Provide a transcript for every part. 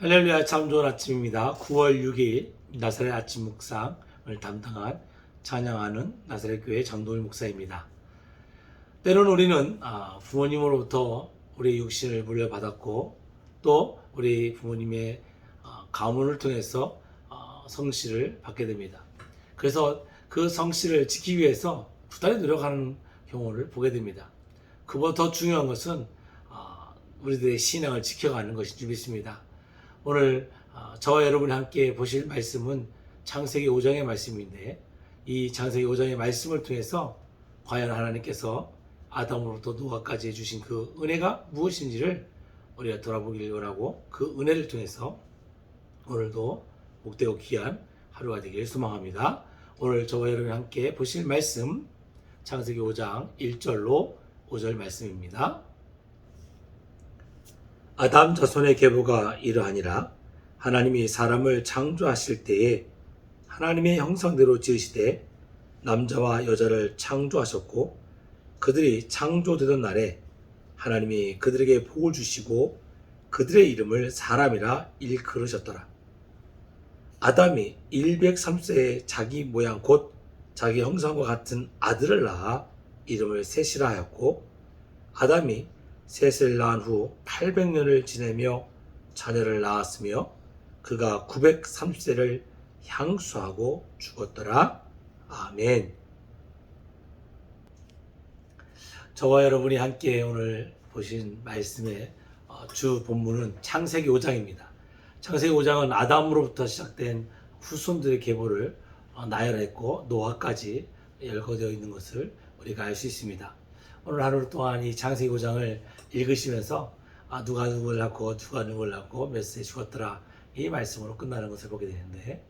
할렐루야. 참 좋은 아침입니다. 9월 6일 나사렛 아침 묵상을 담당한 찬양하는 나사렛 교회 장동일 목사입니다. 때로는 우리는 부모님으로부터 우리 육신을 물려받았고 또 우리 부모님의 가문을 통해서 성씨를 받게 됩니다. 그래서 그 성씨를 지키기 위해서 부단히 노력하는 경우를 보게 됩니다. 그보다 더 중요한 것은 우리들의 신앙을 지켜가는 것인 줄 믿습니다. 오늘 저와 여러분이 함께 보실 말씀은 창세기 5장의 말씀인데, 이 창세기 5장의 말씀을 통해서 과연 하나님께서 아담으로부터 노아까지 해주신 그 은혜가 무엇인지를 우리가 돌아보기를 원하고, 그 은혜를 통해서 오늘도 복되고 귀한 하루가 되길 소망합니다. 오늘 저와 여러분이 함께 보실 말씀 창세기 5장 1절로 5절 말씀입니다. 아담 자손의 계보가 이러하니라. 하나님이 사람을 창조하실 때에 하나님의 형상대로 지으시되 남자와 여자를 창조하셨고, 그들이 창조되던 날에 하나님이 그들에게 복을 주시고 그들의 이름을 사람이라 일컬으셨더라. 아담이 103세에 자기 모양 곧 자기 형상과 같은 아들을 낳아 이름을 셋이라 하였고, 아담이 셋을 낳은 후 800년을 지내며 자녀를 낳았으며 그가 930세를 향수하고 죽었더라. 아멘. 저와 여러분이 함께 오늘 보신 말씀의 주 본문은 창세기 5장입니다. 창세기 5장은 아담으로부터 시작된 후손들의 계보를 나열했고 노아까지 열거되어 있는 것을 우리가 알 수 있습니다. 오늘 하루 동안 이 창세기 5장을 읽으시면서 누가 누구를 낳고 누가 누구를 낳고 몇 세에 죽었더라, 이 말씀으로 끝나는 것을 보게 되는데,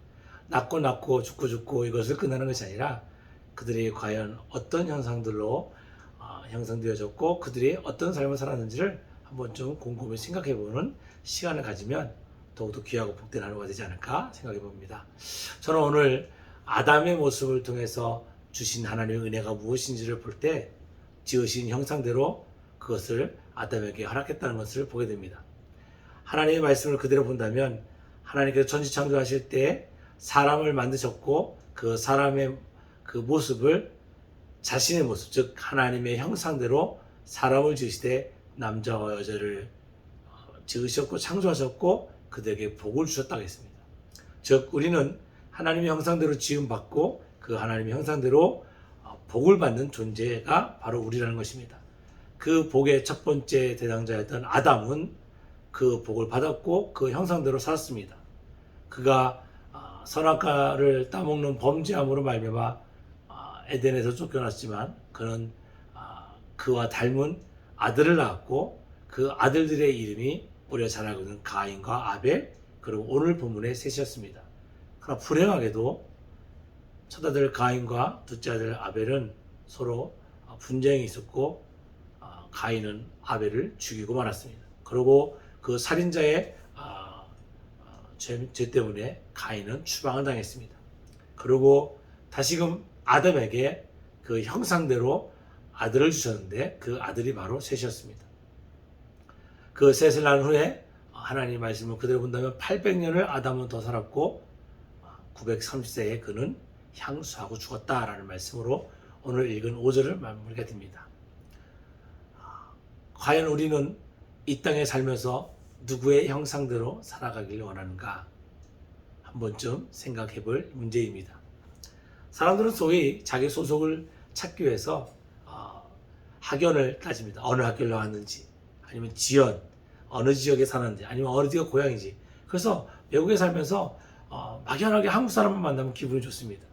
낳고 죽고 이것을 끝나는 것이 아니라 그들이 과연 어떤 형상들로 형성되어졌고 그들이 어떤 삶을 살았는지를 한번 좀 곰곰이 생각해보는 시간을 가지면 더욱더 귀하고 복된 하루가 되지 않을까 생각해 봅니다. 저는 오늘 아담의 모습을 통해서 주신 하나님의 은혜가 무엇인지를 볼 때 지으신 형상대로 그것을 아담에게 허락했다는 것을 보게 됩니다. 하나님의 말씀을 그대로 본다면 하나님께서 천지창조하실 때 사람을 만드셨고 그 사람의 그 모습을 자신의 모습, 즉 하나님의 형상대로 사람을 지으시되 남자와 여자를 지으셨고 창조하셨고 그들에게 복을 주셨다고 했습니다. 즉 우리는 하나님의 형상대로 지음받고 그 하나님의 형상대로 복을 받는 존재가 바로 우리라는 것입니다. 그 복의 첫 번째 대상자였던 아담은 그 복을 받았고 그 형상대로 살았습니다. 그가 선악과를 따먹는 범죄함으로 말미암아 에덴에서 쫓겨났지만 그는 그와 닮은 아들을 낳았고 그 아들들의 이름이 우리가 잘 알고 있는 가인과 아벨, 그리고 오늘 본문의 셋이었습니다. 그러나 불행하게도 첫 아들 가인과 둘째 아들 아벨은 서로 분쟁이 있었고 가인은 아벨을 죽이고 말았습니다. 그리고 그 살인자의 죄 때문에 가인은 추방을 당했습니다. 그리고 다시금 아담에게 그 형상대로 아들을 주셨는데 그 아들이 바로 셋이었습니다. 그 셋을 낳은 후에 하나님의 말씀을 그대로 본다면 800년을 아담은 더 살았고 930세에 그는 향수하고 죽었다라는 말씀으로 오늘 읽은 5절을 마무리가 됩니다. 과연 우리는 이 땅에 살면서 누구의 형상대로 살아가길 원하는가? 한 번쯤 생각해 볼 문제입니다. 사람들은 소위 자기 소속을 찾기 위해서 학연을 따집니다. 어느 학교를 나왔는지, 아니면 지연, 어느 지역에 사는지, 아니면 어느 지역 고향인지. 그래서 외국에 살면서 막연하게 한국 사람만 만나면 기분이 좋습니다.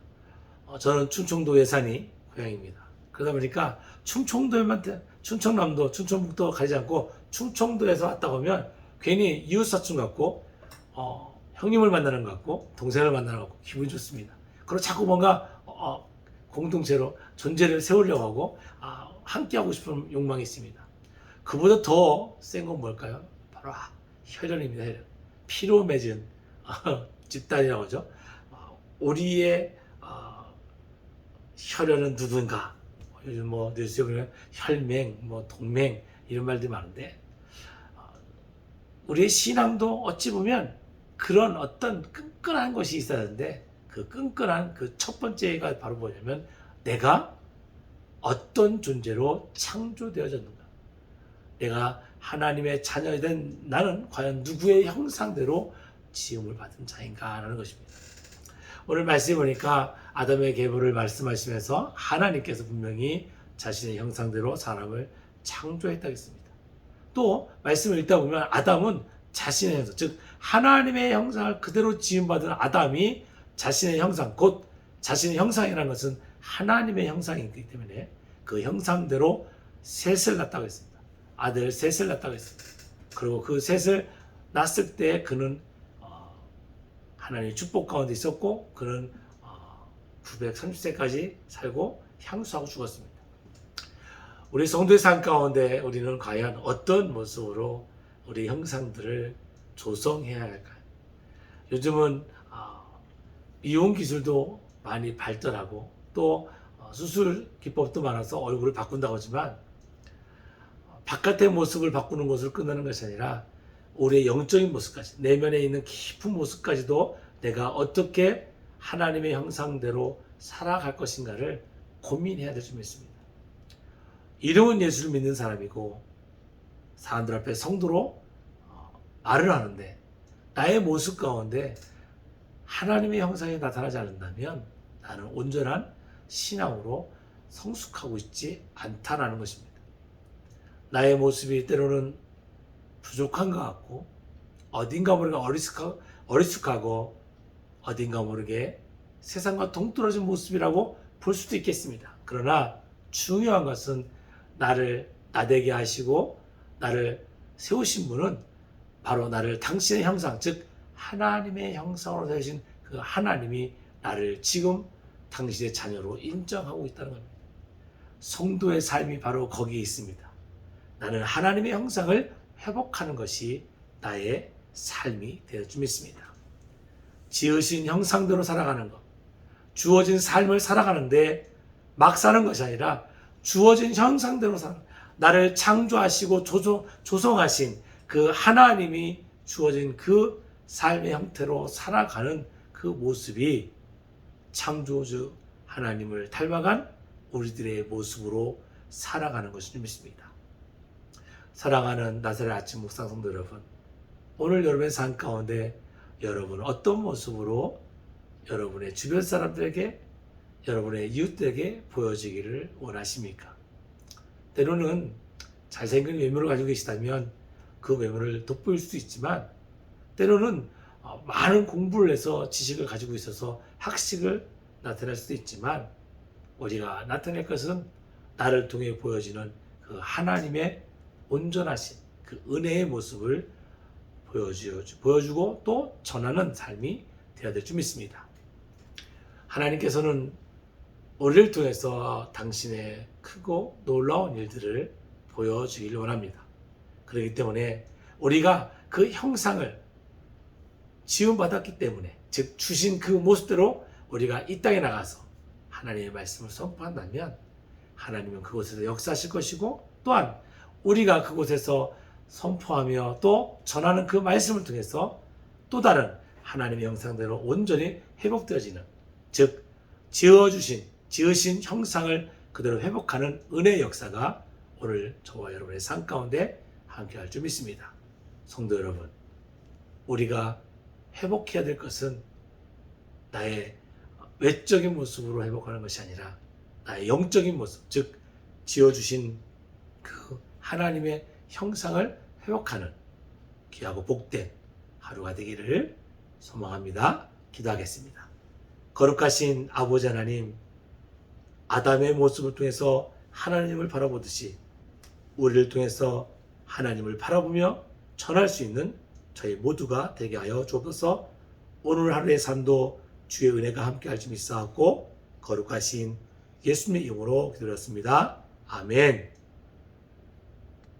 저는 충청도 예산이 고향입니다. 그러다 보니까 충청남도, 충청북도 가지 않고 충청도에서 왔다 보면 괜히 이웃사촌 같고 형님을 만나는 것 같고 동생을 만나는 것 같고 기분이 좋습니다. 그리고 자꾸 뭔가 공동체로 존재를 세우려고 하고 함께하고 싶은 욕망이 있습니다. 그보다 더 센 건 뭘까요? 바로 혈연입니다. 혈연. 피로 맺은 집단이라고 하죠. 우리의 혈연은 누군가. 요즘 뉴스에 보면 혈맹, 동맹 이런 말들이 많은데 우리의 신앙도 어찌 보면 그런 어떤 끈끈한 것이 있어야 하는데, 그 끈끈한 그 첫 번째가 바로 뭐냐면, 내가 어떤 존재로 창조되어졌는가, 내가 하나님의 자녀된 나는 과연 누구의 형상대로 지음을 받은 자인가 라는 것입니다. 오늘 말씀해 보니까 아담의 계보를 말씀하시면서 하나님께서 분명히 자신의 형상대로 사람을 창조했다고 했습니다. 또 말씀을 읽다 보면 아담은 자신의 형상, 즉 하나님의 형상을 그대로 지음받은 아담이 자신의 형상, 곧 자신의 형상이라는 것은 하나님의 형상이기 때문에 그 형상대로 셋을 낳았다고 했습니다. 아들 셋을 낳았다고 했습니다. 그리고 그 셋을 낳았을 때 그는 하나님의 축복 가운데 있었고, 그는 930세까지 살고 향수하고 죽었습니다. 우리 성도의 삶 가운데 우리는 과연 어떤 모습으로 우리 형상들을 조성해야 할까요? 요즘은 미용 기술도 많이 발달하고 또 수술 기법도 많아서 얼굴을 바꾼다고 하지만, 바깥의 모습을 바꾸는 것을 끝나는 것이 아니라 우리의 영적인 모습까지, 내면에 있는 깊은 모습까지도 내가 어떻게 하나님의 형상대로 살아갈 것인가를 고민해야 될 줄 믿습니다. 이름은 예수를 믿는 사람이고 사람들 앞에 성도로 말을 하는데 나의 모습 가운데 하나님의 형상이 나타나지 않는다면 나는 온전한 신앙으로 성숙하고 있지 않다라는 것입니다. 나의 모습이 때로는 부족한 것 같고, 어딘가 모르게 어리숙하고 어딘가 모르게 세상과 동떨어진 모습이라고 볼 수도 있겠습니다. 그러나 중요한 것은 나를 나되게 하시고 나를 세우신 분은 바로 나를 당신의 형상, 즉 하나님의 형상으로 세우신 그 하나님이 나를 지금 당신의 자녀로 인정하고 있다는 겁니다. 성도의 삶이 바로 거기에 있습니다. 나는 하나님의 형상을 회복하는 것이 나의 삶이 되어 줄 믿습니다. 지으신 형상대로 살아가는 것, 주어진 삶을 살아가는데 막 사는 것이 아니라 주어진 형상대로 나를 창조하시고 조성하신 그 하나님이 주어진 그 삶의 형태로 살아가는 그 모습이 창조주 하나님을 닮아간 우리들의 모습으로 살아가는 것을 믿습니다. 사랑하는 나사렛 아침 묵상 성도 여러분, 오늘 여러분의 삶 가운데 여러분은 어떤 모습으로 여러분의 주변 사람들에게, 여러분의 이웃들에게 보여지기를 원하십니까? 때로는 잘생긴 외모를 가지고 계시다면 그 외모를 돋보일 수도 있지만, 때로는 많은 공부를 해서 지식을 가지고 있어서 학식을 나타낼 수도 있지만, 우리가 나타낼 것은 나를 통해 보여지는 그 하나님의 온전하신 그 은혜의 모습을 보여주고 또 전하는 삶이 되어야 될 줄 믿습니다. 하나님께서는 우리를 통해서 당신의 크고 놀라운 일들을 보여주기를 원합니다. 그렇기 때문에 우리가 그 형상을 지음받았기 때문에, 즉 주신 그 모습대로 우리가 이 땅에 나가서 하나님의 말씀을 선포한다면 하나님은 그곳에서 역사하실 것이고, 또한 우리가 그곳에서 선포하며 또 전하는 그 말씀을 통해서 또 다른 하나님의 형상대로 온전히 회복되어지는, 즉 지으신 형상을 그대로 회복하는 은혜의 역사가 오늘 저와 여러분의 삶 가운데 함께할 줄 믿습니다. 성도 여러분, 우리가 회복해야 될 것은 나의 외적인 모습으로 회복하는 것이 아니라 나의 영적인 모습, 즉 지어주신 그 하나님의 형상을 회복하는 귀하고 복된 하루가 되기를 소망합니다. 기도하겠습니다. 거룩하신 아버지 하나님, 아담의 모습을 통해서 하나님을 바라보듯이 우리를 통해서 하나님을 바라보며 전할 수 있는 저희 모두가 되게 하여 주옵소서. 오늘 하루의 삶도 주의 은혜가 함께 할 줄 믿사옵고 거룩하신 예수님의 이름으로 기도드렸습니다. 아멘.